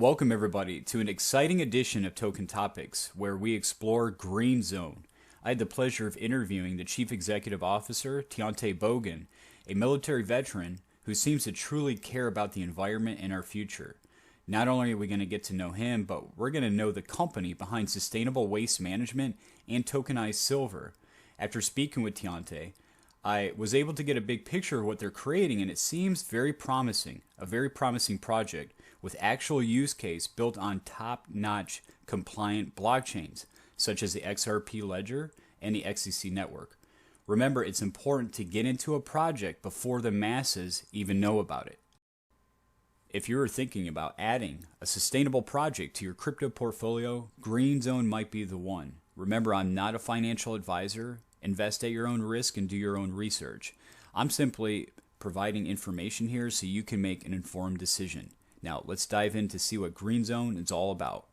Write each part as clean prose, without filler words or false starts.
Welcome everybody to an exciting edition of Token Topics, where we explore GreenZone. I had the pleasure of interviewing the Chief Executive Officer, Tan Bogan, a military veteran who seems to truly care about the environment and our future. Not only are we going to get to know him, but we're going to know the company behind sustainable waste management and tokenized silver. After speaking with Tan, I was able to get a big picture of what they're creating, and it seems very promising, a very promising project with actual use case built on top-notch compliant blockchains, such as the XRP Ledger and the XDC Network. Remember, it's important to get into a project before the masses even know about it. If you're thinking about adding a sustainable project to your crypto portfolio, GreenZone might be the one. Remember, I'm not a financial advisor. Invest at your own risk and do your own research. I'm simply providing information here so you can make an informed decision. Now, let's dive in to see what GreenZone is all about.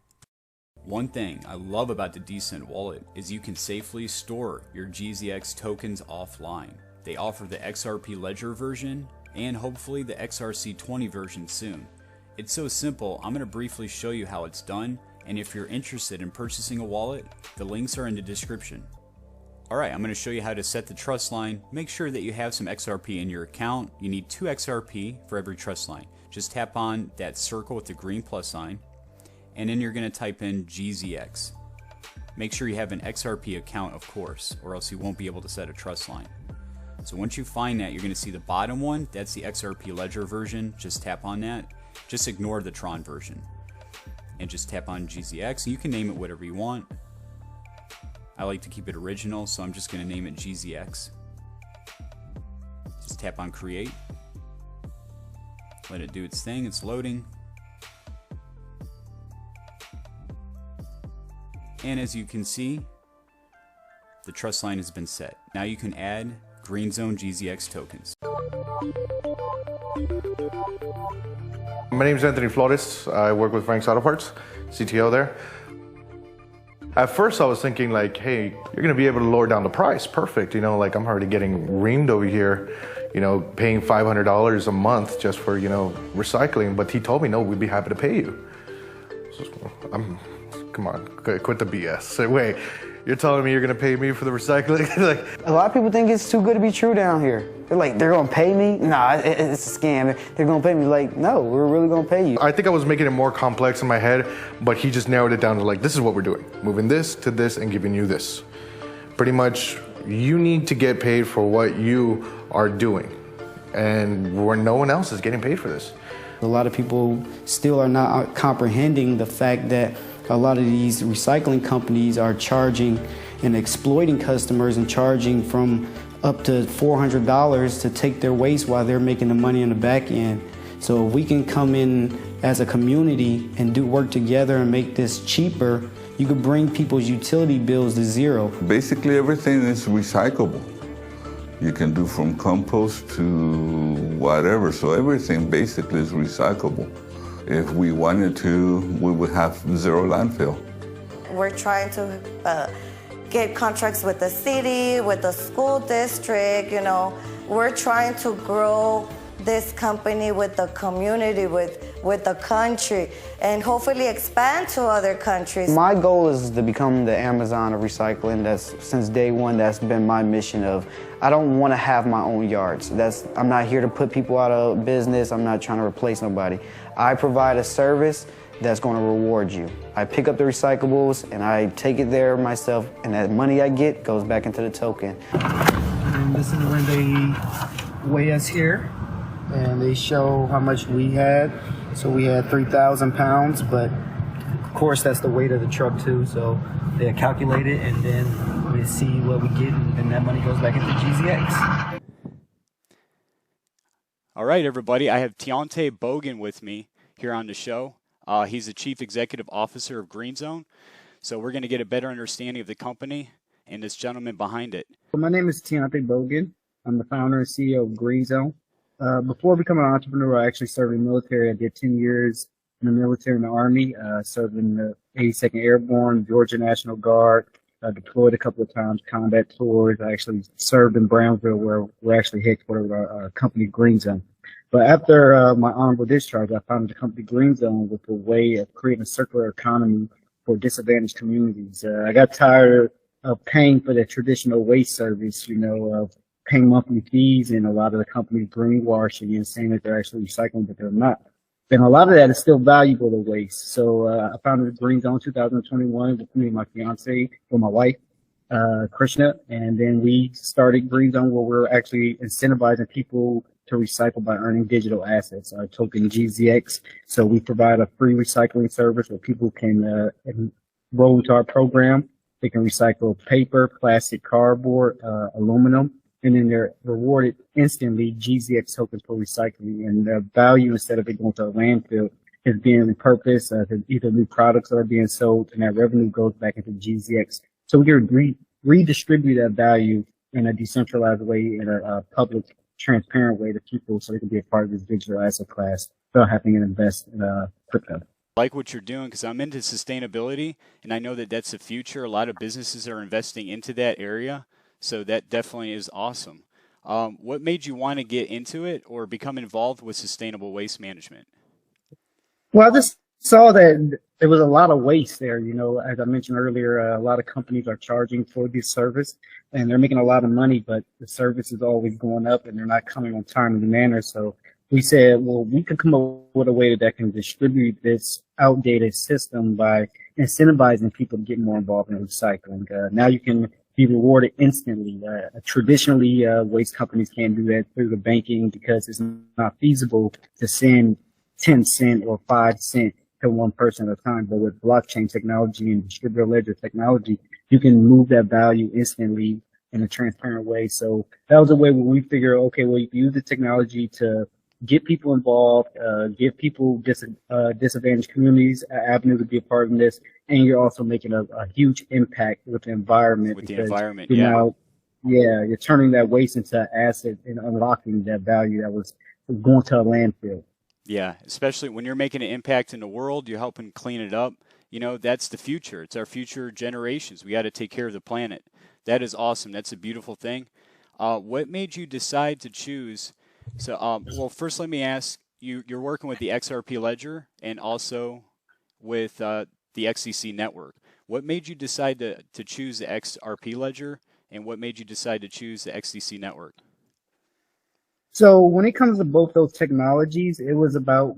One thing I love about the D'CENT wallet is you can safely store your GZX tokens offline. They offer the XRP Ledger version and hopefully the XRC20 version soon. It's so simple, I'm going to briefly show you how it's done, and if you're interested in purchasing a wallet, the links are in the description. Alright, I'm going to show you how to set the trust line. Make sure that you have some XRP in your account. You need 2 XRP for every trust line. Just tap on that circle with the green plus sign, and then you're going to type in GZX. Make sure you have an XRP account, of course, or else you won't be able to set a trust line. So once you find that, you're going to see the bottom one. That's the XRP Ledger version. Just tap on that. Just ignore the Tron version. And just tap on GZX. You can name it whatever you want. I like to keep it original, so I'm just going to name it GZX. Just tap on Create. Let it do its thing. It's loading. And as you can see, the trust line has been set. Now you can add GreenZone GZX tokens. My name is Anthony Flores. I work with Frank's Auto Parts, CTO there. At first I was thinking like, hey, you're gonna be able to lower down the price. Perfect, you know, like I'm already getting reamed over here, you know, paying $500 a month just for, you know, recycling. But he told me, no, we'd be happy to pay you. So come on, quit the BS. Say, wait, you're telling me you're gonna pay me for the recycling? Like, a lot of people think it's too good to be true down here. They're like, they're gonna pay me? Nah, it's a scam. They're gonna pay me. Like, no, we're really gonna pay you. I think I was making it more complex in my head, but he just narrowed it down to like, this is what we're doing. Moving this to this and giving you this. Pretty much, you need to get paid for what you are doing, and where no one else is getting paid for this. A lot of people still are not comprehending the fact that a lot of these recycling companies are charging and exploiting customers and charging from up to $400 to take their waste while they're making the money on the back end. So if we can come in as a community and do work together and make this cheaper, you could bring people's utility bills to zero. Basically everything is recyclable. You can do from compost to whatever, so everything basically is recyclable. If we wanted to, we would have zero landfill. We're trying to get contracts with the city, with the school district, you know. We're trying to grow this company with the community, with the country, and hopefully expand to other countries. My goal is to become the Amazon of recycling. That's since day one, that's been my mission of, I don't want to have my own yards. I'm not here to put people out of business. I'm not trying to replace nobody. I provide a service that's going to reward you. I pick up the recyclables and I take it there myself, and that money I get goes back into the token. And this is when they weigh us here and they show how much we had. So we had 3,000 pounds, but of course that's the weight of the truck too. So they calculate it and then we see what we get, and then that money goes back into GZX. All right, everybody, I have Tan Bogan with me here on the show. He's the Chief Executive Officer of GreenZone. So we're going to get a better understanding of the company and this gentleman behind it. My name is Tan Bogan. I'm the founder and CEO of GreenZone. Before becoming an entrepreneur, I actually served in the military. I did 10 years in the military and the Army, served in the 82nd Airborne, Georgia National Guard, deployed a couple of times, combat tours. I actually served in Brownsville, where we're actually headquartered our company GreenZone. But after my honorable discharge, I founded the company GreenZone with a way of creating a circular economy for disadvantaged communities. I got tired of paying for the traditional waste service, of paying monthly fees, and a lot of the companies greenwashing and saying that they're actually recycling, but they're not. And a lot of that is still valuable to waste. So I founded GreenZone in 2021 with me and my fiance, or my wife, Krishna, and then we started GreenZone where we're actually incentivizing people to recycle by earning digital assets, our token GZX. So we provide a free recycling service where people can enroll into our program. They can recycle paper, plastic, cardboard, aluminum, and then they're rewarded instantly GZX tokens for recycling. And the value, instead of it going to a landfill, is being repurposed to either new products that are being sold, and that revenue goes back into GZX. So we can redistribute that value in a decentralized way, in a public, transparent way to people, so they can be a part of this digital asset class without having to invest in crypto. Like what you're doing, because I'm into sustainability, and I know that that's the future. A lot of businesses are investing into that area, so that definitely is awesome. What made you want to get into it or become involved with sustainable waste management? Well, I just saw that there was a lot of waste there. As I mentioned earlier, a lot of companies are charging for this service, and they're making a lot of money, but the service is always going up, and they're not coming on time in the manner. So we said, well, we could come up with a way that can distribute this outdated system by incentivizing people to get more involved in recycling. Now you can be rewarded instantly. Traditionally, waste companies can't do that through the banking because it's not feasible to send 10 cents or 5 cents to one person at a time. But with blockchain technology and distributed ledger technology, you can move that value instantly in a transparent way. So that was a way where we figure, okay, well, you can use the technology to get people involved, give people disadvantaged communities an avenue to be a part of this, and you're also making a huge impact with the environment. With the environment, you're turning that waste into an asset and unlocking that value that was going to a landfill. Yeah, especially when you're making an impact in the world, you're helping clean it up. That's the future. It's our future generations. We got to take care of the planet. That is awesome. That's a beautiful thing. What made you decide to choose? So, well, first let me ask you, you're working with the XRP ledger and also with the XDC network. What made you decide to choose the XRP ledger, and what made you decide to choose the XDC network? So when it comes to both those technologies, it was about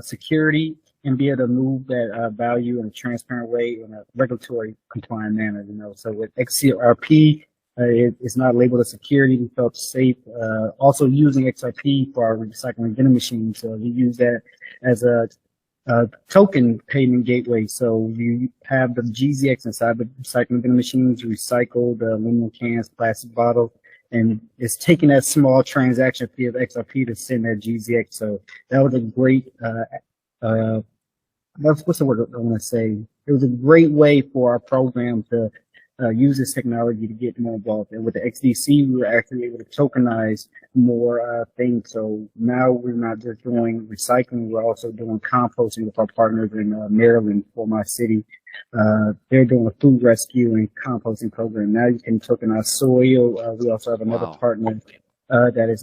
security and be able to move that value in a transparent way in a regulatory compliant manner. So with XRP, it's not labeled as security. We felt safe. Also using XRP for our recycling vending machines. So we use that as a token payment gateway. So you have the GZX inside the recycling vending machines, recycle the aluminum cans, plastic bottles, and it's taking that small transaction fee of XRP to send that GZX. So that was a great, what's the word I want to say? It was a great way for our program to use this technology to get more involved. And with the XDC, we were actually able to tokenize more things. So now we're not just doing recycling, we're also doing composting with our partners in Maryland, for my city. They're doing a food rescue and composting program. Now you can tokenize soil. We also have another partner that is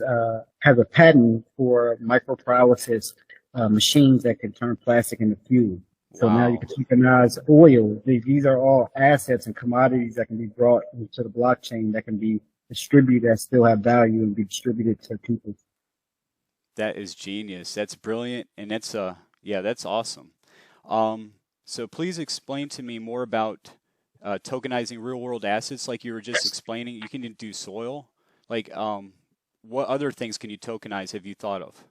has a patent for micropyrolysis machines that can turn plastic into fuel. So now you can tokenize oil. These are all assets and commodities that can be brought into the blockchain that can be distributed, that still have value and be distributed to people. That is genius. That's brilliant, and that's that's awesome. So please explain to me more about tokenizing real-world assets, like you were just explaining. You can do soil. Like, what other things can you tokenize? Have you thought of?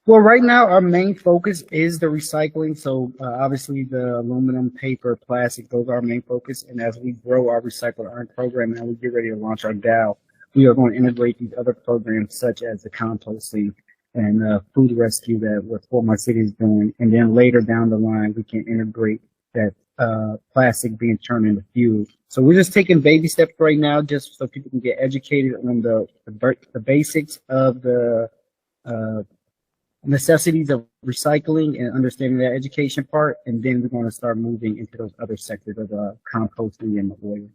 Well, right now, our main focus is the recycling. So obviously the aluminum, paper, plastic, those are our main focus. And as we grow our Recycle to Earn program and we get ready to launch our DAO, we are going to integrate these other programs such as the composting and food rescue that what My City is doing. And then later down the line, we can integrate that plastic being turned into fuel. So we're just taking baby steps right now just so people can get educated on the basics of the necessities of recycling and understanding that education part, and then we're going to start moving into those other sectors of composting and oil.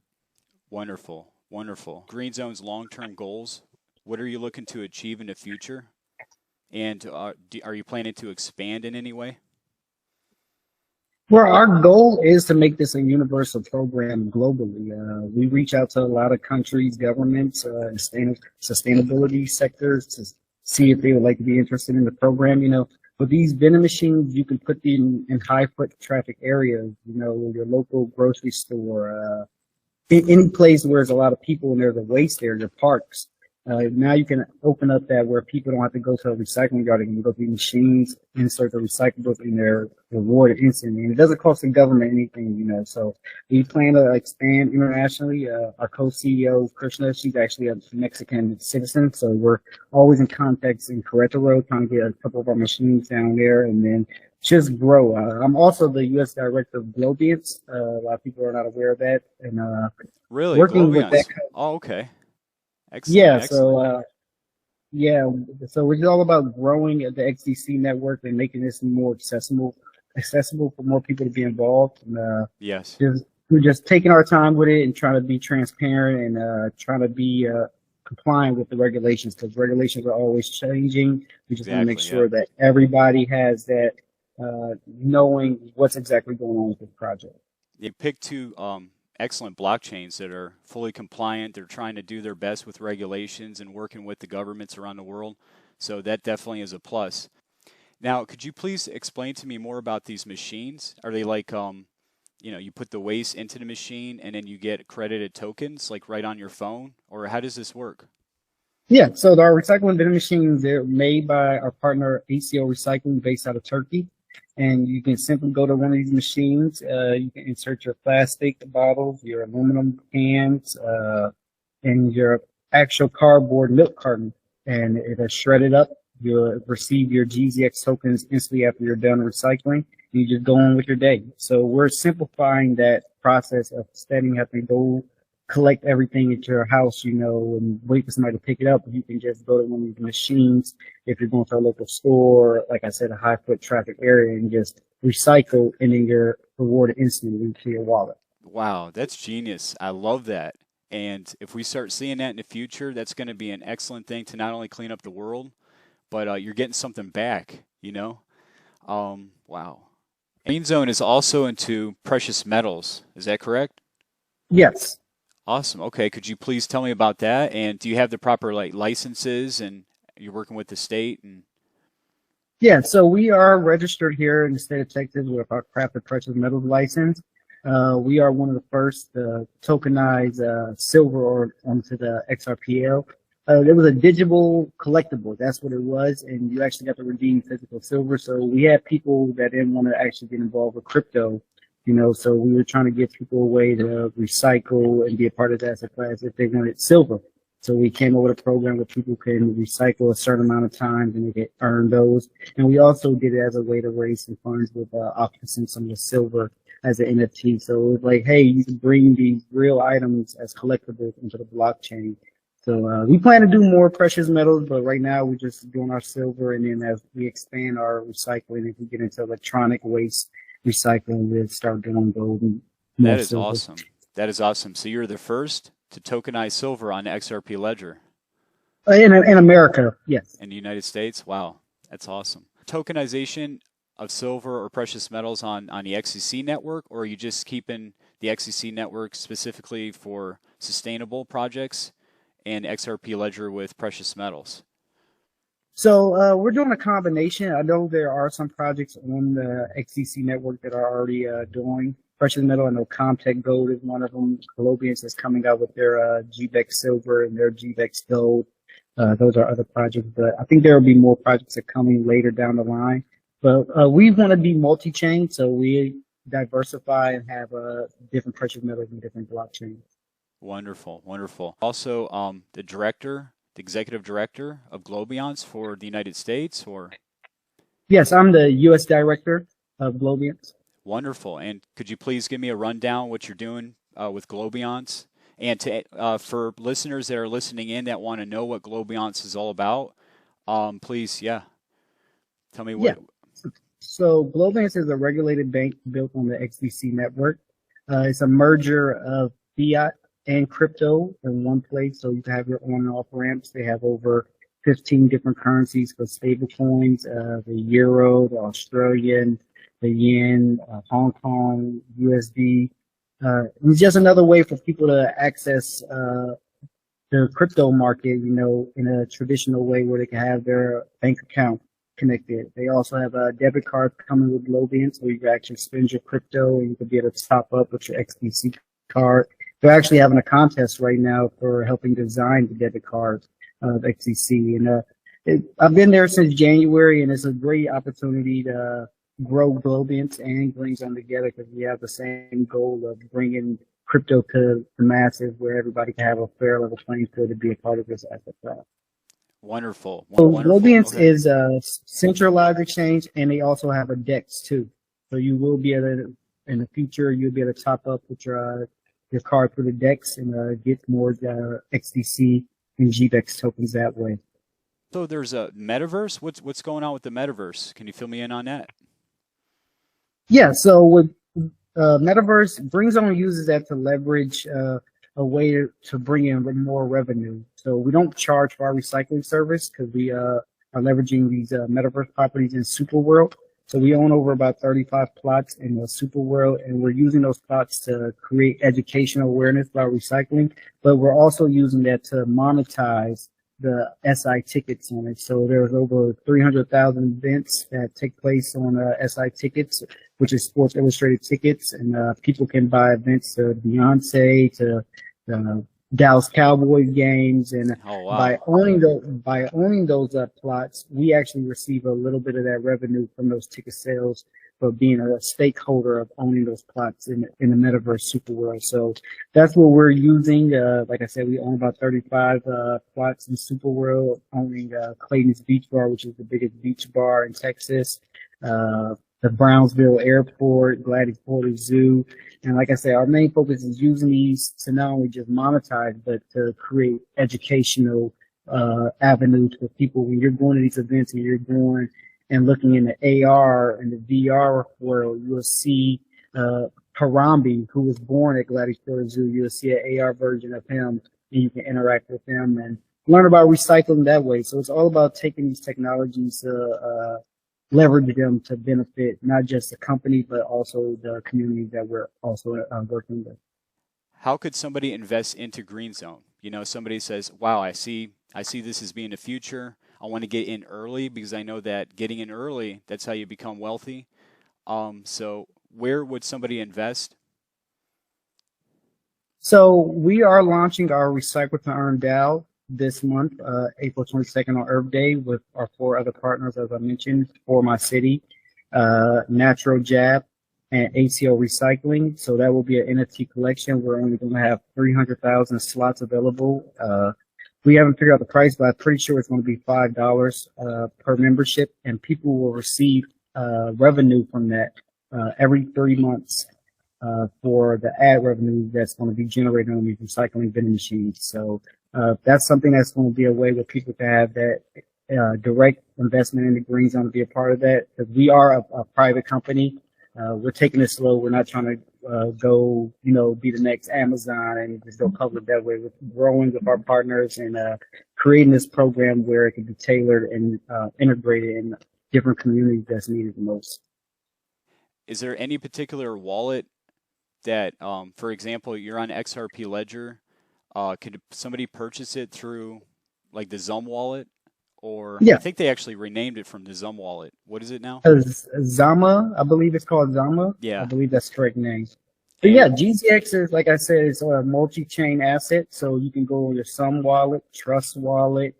Wonderful, wonderful. GreenZone's long-term goals, what are you looking to achieve in the future? And are you planning to expand in any way? Well, our goal is to make this a universal program globally. We reach out to a lot of countries, governments, and sustainability sectors to see if they would like to be interested in the program. You know, with these vending machines, you can put them in high foot traffic areas, you know, your local grocery store, any place where there's a lot of people and there's a waste there, your parks. Now you can open up that where people don't have to go to a recycling yard. They can go to the machines, insert the recyclables in their reward instantly. And it doesn't cost the government anything, you know. So we plan to expand internationally. Our co-CEO, Krishna, she's actually a Mexican citizen. So we're always in contact in Querétaro, trying to get a couple of our machines down there and then just grow. I'm also the U.S. director of Globians. A lot of people are not aware of that. And Really? working Globians. with that. Oh, okay. Excellent. Yeah, Excellent. so it's all about growing the XDC network and making this more accessible for more people to be involved. And Yes. we're just taking our time with it and trying to be transparent and trying to be compliant with the regulations, because regulations are always changing. We just want to make Exactly, sure that everybody has that knowing what's exactly going on with this project. You picked two excellent blockchains that are fully compliant. They're trying to do their best with regulations and working with the governments around the world. So that definitely is a plus. Now, could you please explain to me more about these machines? Are they like, you put the waste into the machine and then you get accredited tokens like right on your phone? Or how does this work? Yeah, so our recycling vending machines, they're made by our partner ACO Recycling based out of Turkey. And you can simply go to one of these machines. You can insert your plastic bottles, your aluminum cans, and your actual cardboard milk carton, and it'll shred it up. You'll receive your GZX tokens instantly after you're done recycling. You just go on with your day. So we're simplifying that process of instead having to go collect everything at your house, you know, and wait for somebody to pick it up. You can just go to one of these machines if you're going to a local store, like I said, a high foot traffic area, and just recycle, and then you're rewarded instantly into your wallet. Wow, that's genius. I love that. And if we start seeing that in the future, that's going to be an excellent thing to not only clean up the world, but you're getting something back, you know? Wow. GreenZone is also into precious metals. Is that correct? Yes. Awesome. Okay. Could you please tell me about that? And do you have the proper licenses, and you're working with the state? And Yeah, so we are registered here in the state of Texas with our crafted precious metals license. We are one of the first to tokenize silver onto the XRPL. It was a digital collectible. That's what it was. And you actually got to redeem physical silver. So we had people that didn't want to actually get involved with crypto, you know, so we were trying to give people a way to recycle and be a part of the asset class if they wanted silver. So we came up with a program where people can recycle a certain amount of times and they can earn those. And we also did it as a way to raise some funds with offering some of the silver as an NFT. So it was like, hey, you can bring these real items as collectibles into the blockchain. So we plan to do more precious metals, but right now we're just doing our silver. And then as we expand our recycling, if we get into electronic waste recycling, we'll start doing gold and more that is silver. awesome. That is awesome. So you're the first to tokenize silver on the XRP ledger. In America, yes. In the United States? Wow, that's awesome. Tokenization of silver or precious metals on the XDC network, or are you just keeping the XDC network specifically for sustainable projects and XRP ledger with precious metals? So we're doing a combination. I know there are some projects on the XDC network that are already doing precious metal. I know Comtech Gold is one of them. Globan is coming out with their GVEX Silver and their GVEX Gold. Those are other projects, but I think there will be more projects that are coming later down the line. But we want to be multi-chain, so we diversify and have different precious metals and different blockchains. Wonderful, wonderful. Also, the executive director of Globians for the United States, or? Yes, I'm the U.S. director of Globians. Wonderful. And could you please give me a rundown what you're doing with Globians? And for listeners that are listening in that want to know what Globians is all about, please, tell me what. Yeah. So Globan is a regulated bank built on the XDC network. It's a merger of fiat and crypto in one place, so you can have your on and off ramps. They have over 15 different currencies for stable coins, the euro, the Australian, the yen, Hong Kong, USD. It's just another way for people to access the crypto market, in a traditional way where they can have their bank account connected. They also have a debit card coming with Globan, so you can actually spend your crypto and you can be able to top up with your XDC card. They're actually having a contest right now for helping design the debit card of XDC. And I've been there since January, and it's a great opportunity to grow Globant and GreenZone together because we have the same goal of bringing crypto to the masses where everybody can have a fair level playing field to be a part of this asset class. Wonderful. So Wonderful. Globant Okay. is a centralized exchange, and they also have a DEX too. So you will be able to, in the future, you'll be able to top up with your card through the DEX and get more XDC and GZX tokens that way. So there's a Metaverse. What's going on with the Metaverse? Can you fill me in on that? Yeah, so with Metaverse, GreenZone uses that to leverage a way to bring in more revenue. So we don't charge for our recycling service because we are leveraging these Metaverse properties in Super World. So we own over about 35 plots in the Super World, and we're using those plots to create educational awareness about recycling, but we're also using that to monetize the SI tickets on it. So there's over 300,000 events that take place on SI tickets, which is Sports Illustrated tickets, and people can buy events to Beyonce, to Dallas Cowboys games, and Oh, wow. by owning those plots, we actually receive a little bit of that revenue from those ticket sales for being a stakeholder of owning those plots in the Metaverse Super World. So that's what we're using. Like I said, we own about 35 plots in Super World, owning Clayton's Beach Bar, which is the biggest beach bar in Texas, the Brownsville Airport, Gladys Porter Zoo. And like I said, our main focus is using these to not only just monetize, but to create educational avenues for people. When you're going to these events and you're going and looking in the AR and the VR world, you'll see Harambe, who was born at Gladys Porter Zoo. You'll see an AR version of him, and you can interact with him and learn about recycling that way. So it's all about taking these technologies to leverage them to benefit not just the company, but also the community that we're also working with. How could somebody invest into GreenZone? You know, somebody says, wow, I see this as being the future. I want to get in early because I know that getting in early, that's how you become wealthy. So where would somebody invest? So we are launching our Recycle to Earn DAO this month, April 22nd on Earth Day, with our 4 other partners, as I mentioned, For My City, Natural Jab, and ACO Recycling. So that will be an NFT collection. We're only going to have 300,000 slots available. We haven't figured out the price, but I'm pretty sure it's going to be $5 per membership, and people will receive revenue from that every 3 months for the ad revenue that's going to be generated on these recycling vending machines. So that's something that's going to be a way where people can have that direct investment in the GreenZone to be a part of that. Because we are a private company. We're taking it slow. We're not trying to go, be the next Amazon and just go public that way. We're growing with our partners and creating this program where it can be tailored and integrated in different communities that's needed the most. Is there any particular wallet that, for example, you're on XRP Ledger? Could somebody purchase it through like the Zum wallet? Or Yeah. I think they actually renamed it from the Zum wallet. What is it now? Zama, I believe it's called Zama. Yeah. I believe that's the correct name. But yeah, GZX is, like I said, it's a multi-chain asset. So you can go on your Sum wallet, Trust wallet,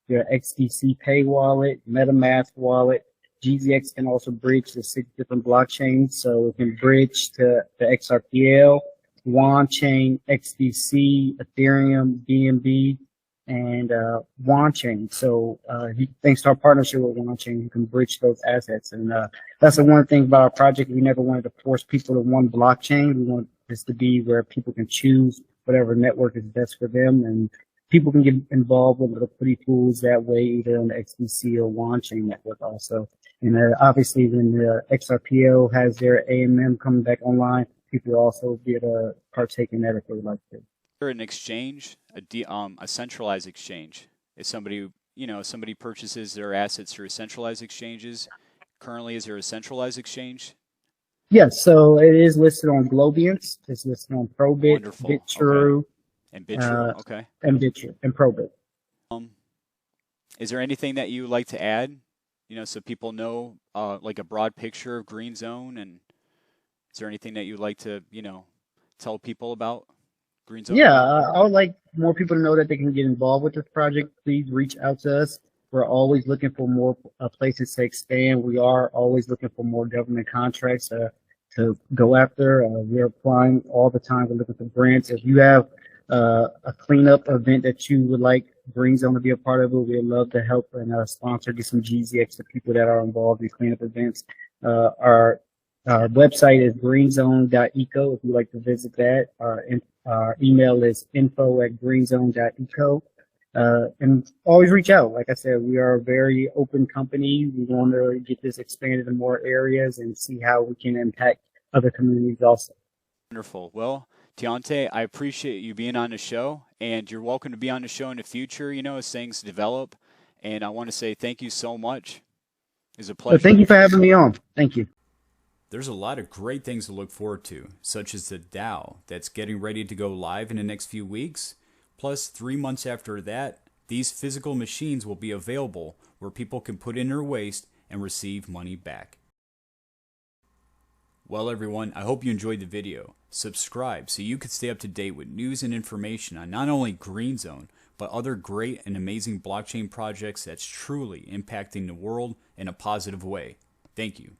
your XDC Pay wallet, MetaMask wallet. GZX can also bridge to 6 different blockchains. So it can bridge to the XRPL, WAN chain, XDC, Ethereum, BNB, and WAN chain. So thanks to our partnership with WAN chain, you can bridge those assets. And that's the one thing about our project. We never wanted to force people to one blockchain. We want this to be where people can choose whatever network is best for them, and people can get involved with liquidity pools that way, either on the XDC or WAN chain network also. And obviously, when the XRPL has their AMM coming back online, people will also be able to partake in that if they would like to. An exchange, a centralized exchange. If somebody somebody purchases their assets through centralized exchanges. Currently, is there a centralized exchange? Yes, so it is listed on Globan. It's listed on Probit, Wonderful. BitTrue, Okay. And BitTrue. Okay. and BitTrue and Probit. Is there anything that you would like to add? So people know, like a broad picture of GreenZone, and is there anything that you'd like to, tell people about GreenZone? Yeah, I would like more people to know that they can get involved with this project. Please reach out to us. We're always looking for more places to expand. We are always looking for more government contracts to go after. We're applying all the time. We're looking for grants. If you have a cleanup event that you would like GreenZone to be a part of it, we'd love to help and sponsor, get some GZX to people that are involved in cleanup events. Our website is greenzone.eco if you'd like to visit that. Our email is info@greenzone.eco. And always reach out. Like I said, we are a very open company. We want to get this expanded in more areas and see how we can impact other communities also. Wonderful. Well, Deontay, I appreciate you being on the show, and you're welcome to be on the show in the future, as things develop. And I want to say thank you so much. It's a pleasure. Well, thank you for having me on. Thank you. There's a lot of great things to look forward to, such as the DAO that's getting ready to go live in the next few weeks. Plus, 3 months after that, these physical machines will be available where people can put in their waste and receive money back. Well, everyone, I hope you enjoyed the video. Subscribe so you can stay up to date with news and information on not only GreenZone, but other great and amazing blockchain projects that's truly impacting the world in a positive way. Thank you.